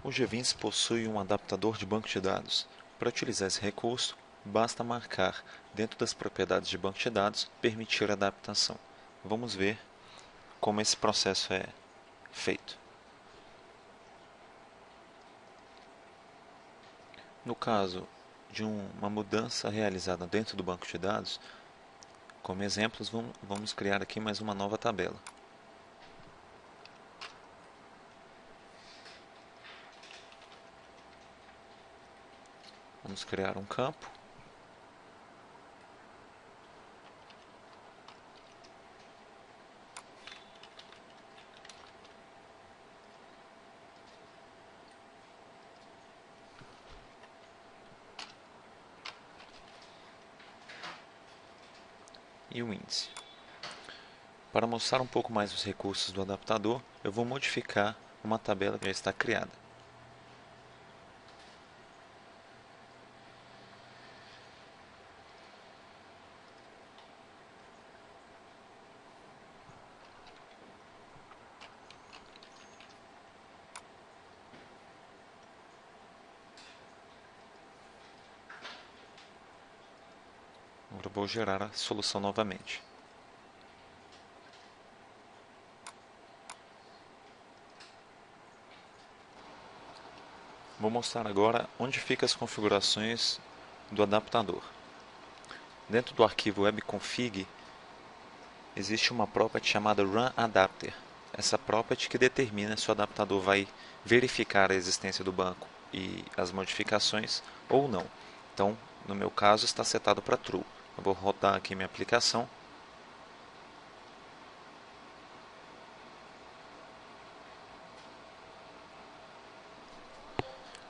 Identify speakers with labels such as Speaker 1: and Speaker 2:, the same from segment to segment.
Speaker 1: O GVINS possui um adaptador de banco de dados. Para utilizar esse recurso, basta marcar, dentro das propriedades de banco de dados, permitir adaptação. Vamos ver como esse processo é feito. No caso de uma mudança realizada dentro do banco de dados, como exemplos, vamos criar aqui mais uma nova tabela. Vamos criar um campo. E o índice. Para mostrar um pouco mais os recursos do adaptador, eu vou modificar uma tabela que já está criada. Agora vou gerar a solução novamente. Vou mostrar agora onde ficam as configurações do adaptador. Dentro do arquivo webconfig existe uma property chamada runAdapter. Essa property que determina se o adaptador vai verificar a existência do banco e as modificações ou não. Então, no meu caso, está setado para true. Eu vou rodar aqui minha aplicação.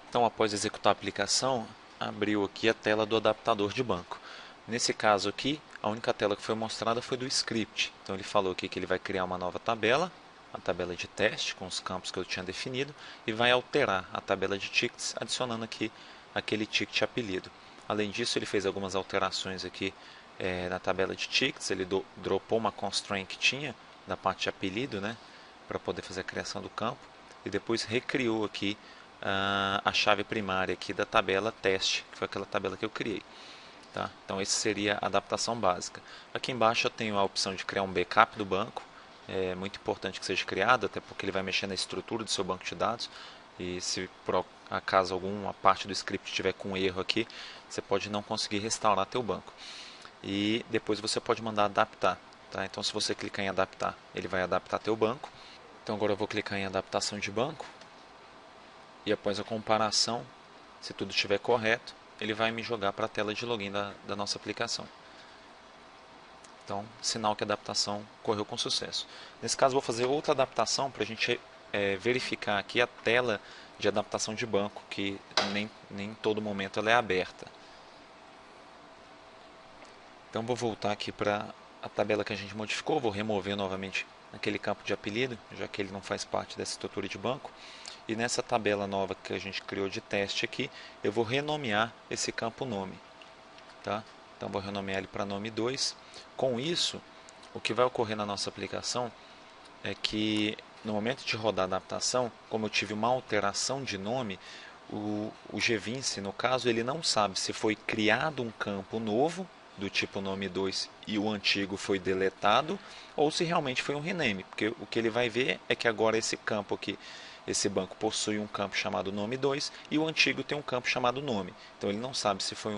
Speaker 1: Então, após executar a aplicação, abriu aqui a tela do adaptador de banco. Nesse caso aqui, a única tela que foi mostrada foi do script. Então, ele falou aqui que ele vai criar uma nova tabela, a tabela de teste, com os campos que eu tinha definido, e vai alterar a tabela de tickets, adicionando aqui aquele ticket apelido. Além disso, ele fez algumas alterações aqui na tabela de tickets, ele dropou uma constraint que tinha da parte de apelido, né, para poder fazer a criação do campo, e depois recriou aqui a chave primária aqui da tabela teste, que foi aquela tabela que eu criei. Tá? Então, essa seria a adaptação básica. Aqui embaixo eu tenho a opção de criar um backup do banco. É muito importante que seja criado, até porque ele vai mexer na estrutura do seu banco de dados. E se por acaso alguma parte do script tiver com erro aqui, você pode não conseguir restaurar teu banco. E depois você pode mandar adaptar. Tá? Então, se você clicar em adaptar, ele vai adaptar teu banco. Então, agora eu vou clicar em adaptação de banco. E após a comparação, se tudo estiver correto, ele vai me jogar para a tela de login da nossa aplicação. Então, sinal que a adaptação correu com sucesso. Nesse caso, vou fazer outra adaptação para a gente verificar aqui a tela de adaptação de banco, que nem todo momento ela é aberta. Então, vou voltar aqui para a tabela que a gente modificou, vou remover novamente aquele campo de apelido, já que ele não faz parte dessa estrutura de banco. E nessa tabela nova que a gente criou de teste aqui, eu vou renomear esse campo nome. Tá? Então, vou renomear ele para nome 2. Com isso, o que vai ocorrer na nossa aplicação é que, no momento de rodar a adaptação, como eu tive uma alteração de nome, o GVINS, no caso, ele não sabe se foi criado um campo novo, do tipo nome 2, e o antigo foi deletado, ou se realmente foi um rename. Porque o que ele vai ver é que agora esse campo aqui, esse banco possui um campo chamado nome 2 e o antigo tem um campo chamado nome. Então ele não sabe se foi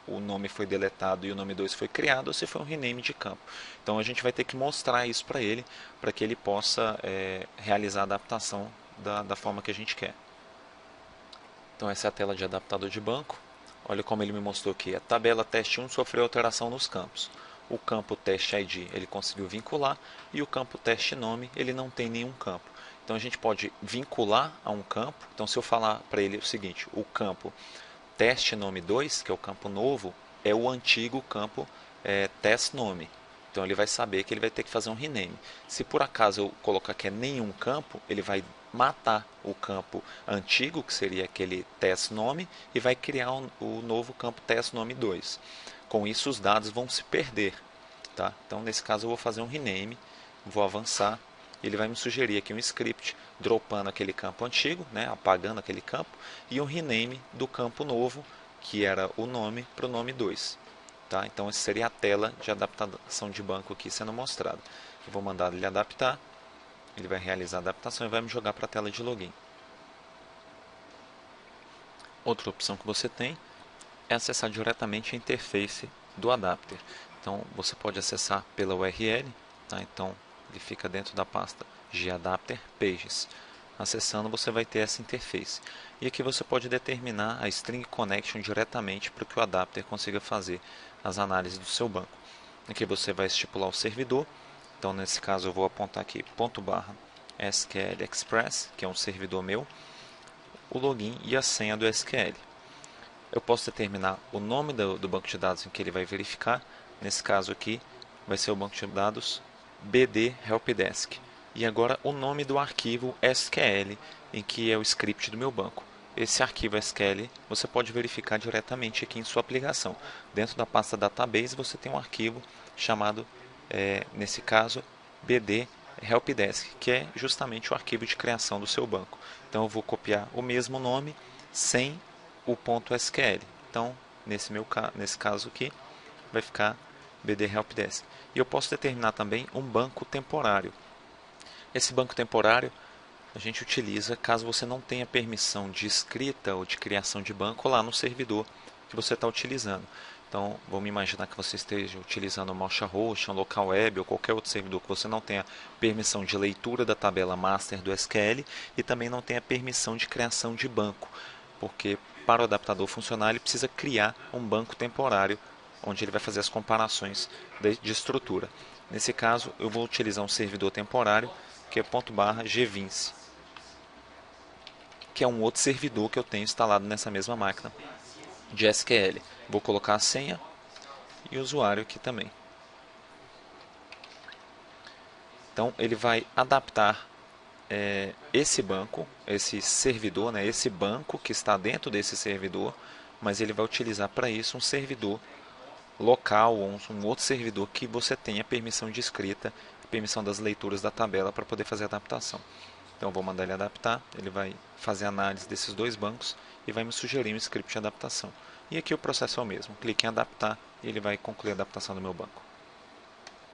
Speaker 1: o nome foi deletado e o nome 2 foi criado ou se foi um rename de campo. Então a gente vai ter que mostrar isso para que ele possa realizar a adaptação da forma que a gente quer. Então essa é a tela de adaptador de banco. Olha como ele me mostrou aqui. A tabela teste 1 sofreu alteração nos campos. O campo teste ID ele conseguiu vincular e o campo teste nome ele não tem nenhum campo. Então a gente pode vincular a um campo. Então se eu falar para ele o seguinte, o campo teste nome 2, que é o campo novo, é o antigo campo test nome. Então ele vai saber que ele vai ter que fazer um rename. Se por acaso eu colocar que é nenhum campo, ele vai matar o campo antigo, que seria aquele test nome, e vai criar o novo campo test nome 2. Com isso os dados vão se perder. Tá? Então nesse caso eu vou fazer um rename, vou avançar ele vai me sugerir aqui um script dropando aquele campo antigo, né, apagando aquele campo, e um rename do campo novo, que era o nome, para o nome 2. Tá? Então essa seria a tela de adaptação de banco aqui sendo mostrada. Eu vou mandar ele adaptar, ele vai realizar a adaptação e vai me jogar para a tela de login. Outra opção que você tem é acessar diretamente a interface do adapter. Então você pode acessar pela URL, tá? Então ele fica dentro da pasta Gadapter Pages. Acessando você vai ter essa interface. E aqui você pode determinar a string connection diretamente para que o adapter consiga fazer as análises do seu banco. Aqui você vai estipular o servidor. Então nesse caso eu vou apontar aqui /SQL Express, que é um servidor meu, o login e a senha do SQL. Eu posso determinar o nome do banco de dados em que ele vai verificar. Nesse caso aqui vai ser o banco de dados BD Helpdesk. E agora o nome do arquivo SQL em que é o script do meu banco. Esse arquivo SQL você pode verificar diretamente aqui em sua aplicação. Dentro da pasta Database você tem um arquivo chamado, nesse caso, BD Helpdesk, que é justamente o arquivo de criação do seu banco. Então eu vou copiar o mesmo nome sem o .SQL. Então nesse caso aqui vai ficar BD Helpdesk. E eu posso determinar também um banco temporário. Esse banco temporário a gente utiliza caso você não tenha permissão de escrita ou de criação de banco lá no servidor que você está utilizando. Então, vamos imaginar que você esteja utilizando o MochaHost, um local web ou qualquer outro servidor que você não tenha permissão de leitura da tabela master do SQL e também não tenha permissão de criação de banco, porque para o adaptador funcionar ele precisa criar um banco temporário onde ele vai fazer as comparações de estrutura. Nesse caso, eu vou utilizar um servidor temporário que é /gvince, que é um outro servidor que eu tenho instalado nessa mesma máquina de SQL. Vou colocar a senha e o usuário aqui também. Então ele vai adaptar esse banco, esse servidor, né, esse banco que está dentro desse servidor, mas ele vai utilizar para isso um servidor local ou um outro servidor que você tenha permissão de escrita, permissão das leituras da tabela para poder fazer a adaptação. Então eu vou mandar ele adaptar, ele vai fazer a análise desses dois bancos e vai me sugerir um script de adaptação. E aqui o processo é o mesmo, clique em adaptar e ele vai concluir a adaptação do meu banco.